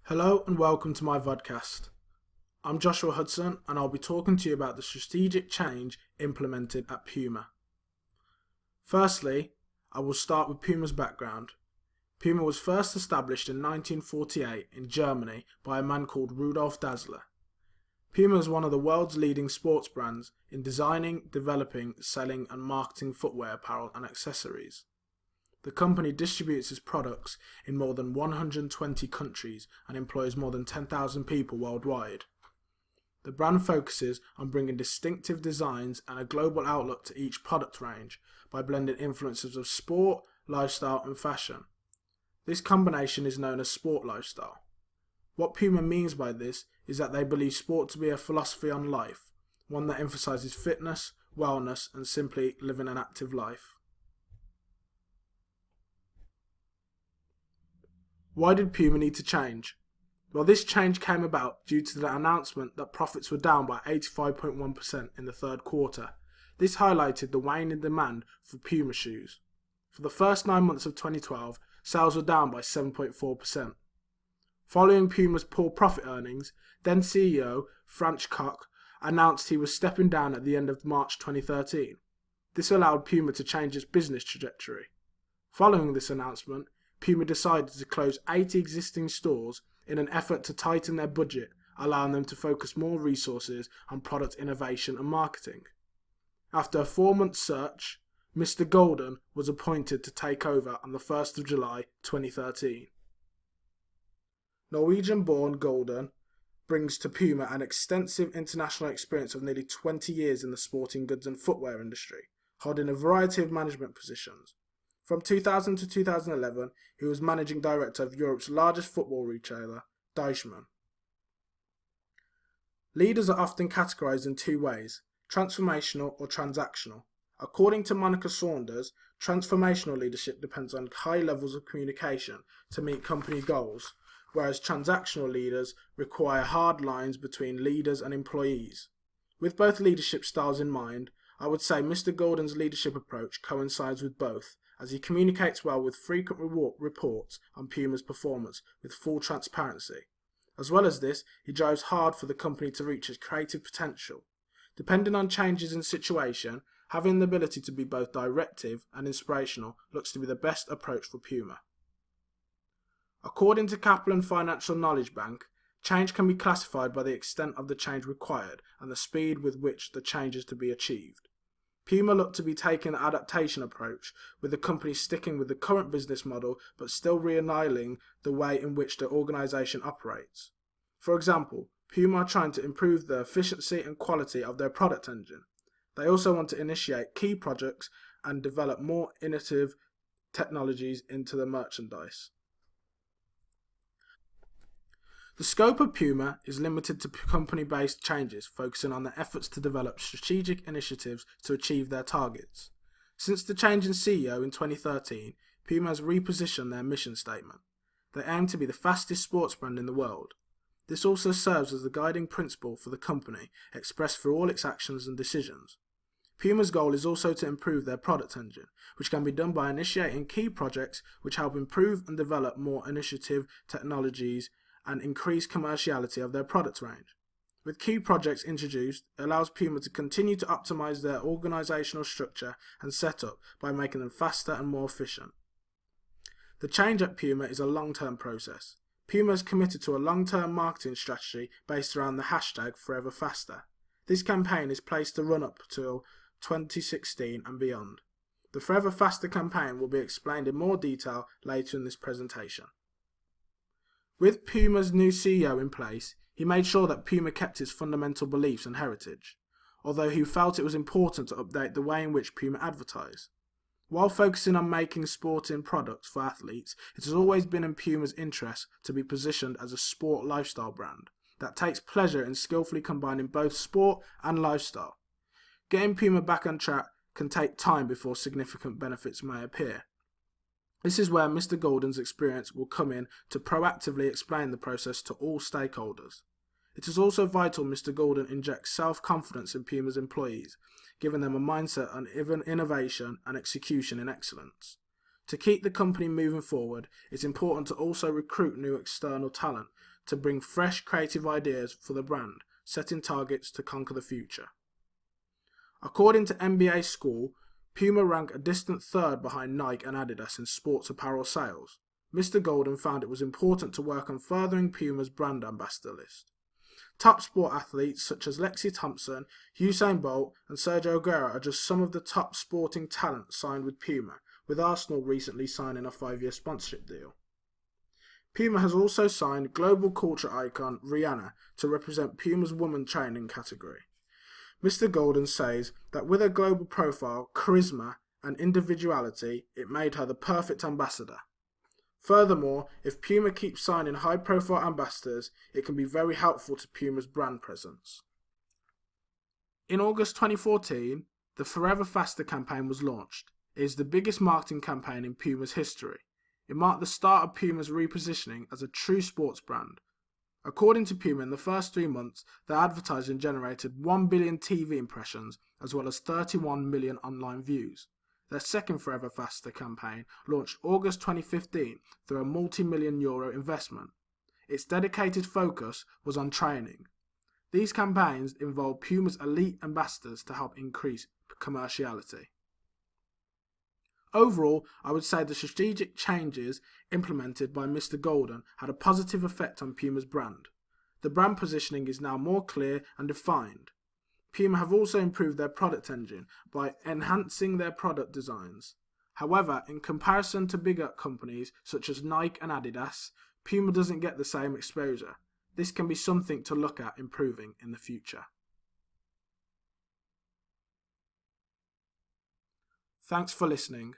Hello and welcome to my vodcast. I'm Joshua Hudson and I'll be talking to you about the strategic change implemented at Puma. Firstly, I will start with Puma's background. Puma was first established in 1948 in Germany by a man called Rudolf Dassler. Puma is one of the world's leading sports brands in designing, developing, selling and marketing footwear apparel and accessories. The company distributes its products in more than 120 countries and employs more than 10,000 people worldwide. The brand focuses on bringing distinctive designs and a global outlook to each product range by blending influences of sport, lifestyle and fashion. This combination is known as sport lifestyle. What Puma means by this is that they believe sport to be a philosophy on life, one that emphasizes fitness, wellness and simply living an active life. Why did Puma need to change? Well, this change came about due to the announcement that profits were down by 85.1% in the third quarter. This highlighted the waning demand for Puma shoes. For the first 9 months of 2012, sales were down by 7.4%. Following Puma's poor profit earnings, then CEO Franz Koch announced he was stepping down at the end of March 2013. This allowed Puma to change its business trajectory. Following this announcement, Puma decided to close 80 existing stores in an effort to tighten their budget, allowing them to focus more resources on product innovation and marketing. After a 4-month search, Mr. Golden was appointed to take over on the 1st of July 2013. Norwegian-born Golden brings to Puma an extensive international experience of nearly 20 years in the sporting goods and footwear industry, holding a variety of management positions. From 2000 to 2011, he was managing director of Europe's largest football retailer, Deichmann. Leaders are often categorized in two ways, transformational or transactional. According to Monica Saunders, transformational leadership depends on high levels of communication to meet company goals, whereas transactional leaders require hard lines between leaders and employees. With both leadership styles in mind, I would say Mr. Golden's leadership approach coincides with both, as he communicates well with frequent reports on Puma's performance with full transparency. As well as this, he drives hard for the company to reach its creative potential. Depending on changes in situation, having the ability to be both directive and inspirational looks to be the best approach for Puma. According to Kaplan Financial Knowledge Bank, change can be classified by the extent of the change required and the speed with which the change is to be achieved. Puma looked to be taking the adaptation approach, with the company sticking with the current business model but still re-annihilating the way in which the organisation operates. For example, Puma are trying to improve the efficiency and quality of their product engine. They also want to initiate key projects and develop more innovative technologies into the merchandise. The scope of Puma is limited to company-based changes, focusing on their efforts to develop strategic initiatives to achieve their targets. Since the change in CEO in 2013, Puma has repositioned their mission statement. They aim to be the fastest sports brand in the world. This also serves as the guiding principle for the company, expressed through all its actions and decisions. Puma's goal is also to improve their product engine, which can be done by initiating key projects which help improve and develop more innovative technologies and increase commerciality of their product range. With key projects introduced, it allows Puma to continue to optimize their organizational structure and setup by making them faster and more efficient. The change at Puma is a long-term process. Puma is committed to a long-term marketing strategy based around the hashtag #ForeverFaster. This campaign is placed to run up till 2016 and beyond. The Forever Faster campaign will be explained in more detail later in this presentation. With Puma's new CEO in place, he made sure that Puma kept its fundamental beliefs and heritage, although he felt it was important to update the way in which Puma advertise. While focusing on making sporting products for athletes, it has always been in Puma's interest to be positioned as a sport lifestyle brand that takes pleasure in skillfully combining both sport and lifestyle. Getting Puma back on track can take time before significant benefits may appear. This is where Mr. Golden's experience will come in to proactively explain the process to all stakeholders. It is also vital Mr. Golden injects self-confidence in Puma's employees, giving them a mindset on innovation and execution in excellence. To keep the company moving forward, it's important to also recruit new external talent to bring fresh creative ideas for the brand, setting targets to conquer the future. According to MBA School, Puma ranked a distant third behind Nike and Adidas in sports apparel sales. Mr. Golden found it was important to work on furthering Puma's brand ambassador list. Top sport athletes such as Lexi Thompson, Usain Bolt and Sergio Aguero are just some of the top sporting talent signed with Puma, with Arsenal recently signing a 5-year sponsorship deal. Puma has also signed global culture icon Rihanna to represent Puma's women training category. Mr. Golden says that with her global profile, charisma and individuality, it made her the perfect ambassador. Furthermore, if Puma keeps signing high-profile ambassadors, it can be very helpful to Puma's brand presence. In August 2014, the Forever Faster campaign was launched. It is the biggest marketing campaign in Puma's history. It marked the start of Puma's repositioning as a true sports brand. According to Puma, in the first 3 months, their advertising generated 1 billion TV impressions as well as 31 million online views. Their second Forever Faster campaign launched August 2015 through a multi-million euro investment. Its dedicated focus was on training. These campaigns involved Puma's elite ambassadors to help increase commerciality. Overall, I would say the strategic changes implemented by Mr. Golden had a positive effect on Puma's brand. The brand positioning is now more clear and defined. Puma have also improved their product engine by enhancing their product designs. However, in comparison to bigger companies such as Nike and Adidas, Puma doesn't get the same exposure. This can be something to look at improving in the future. Thanks for listening.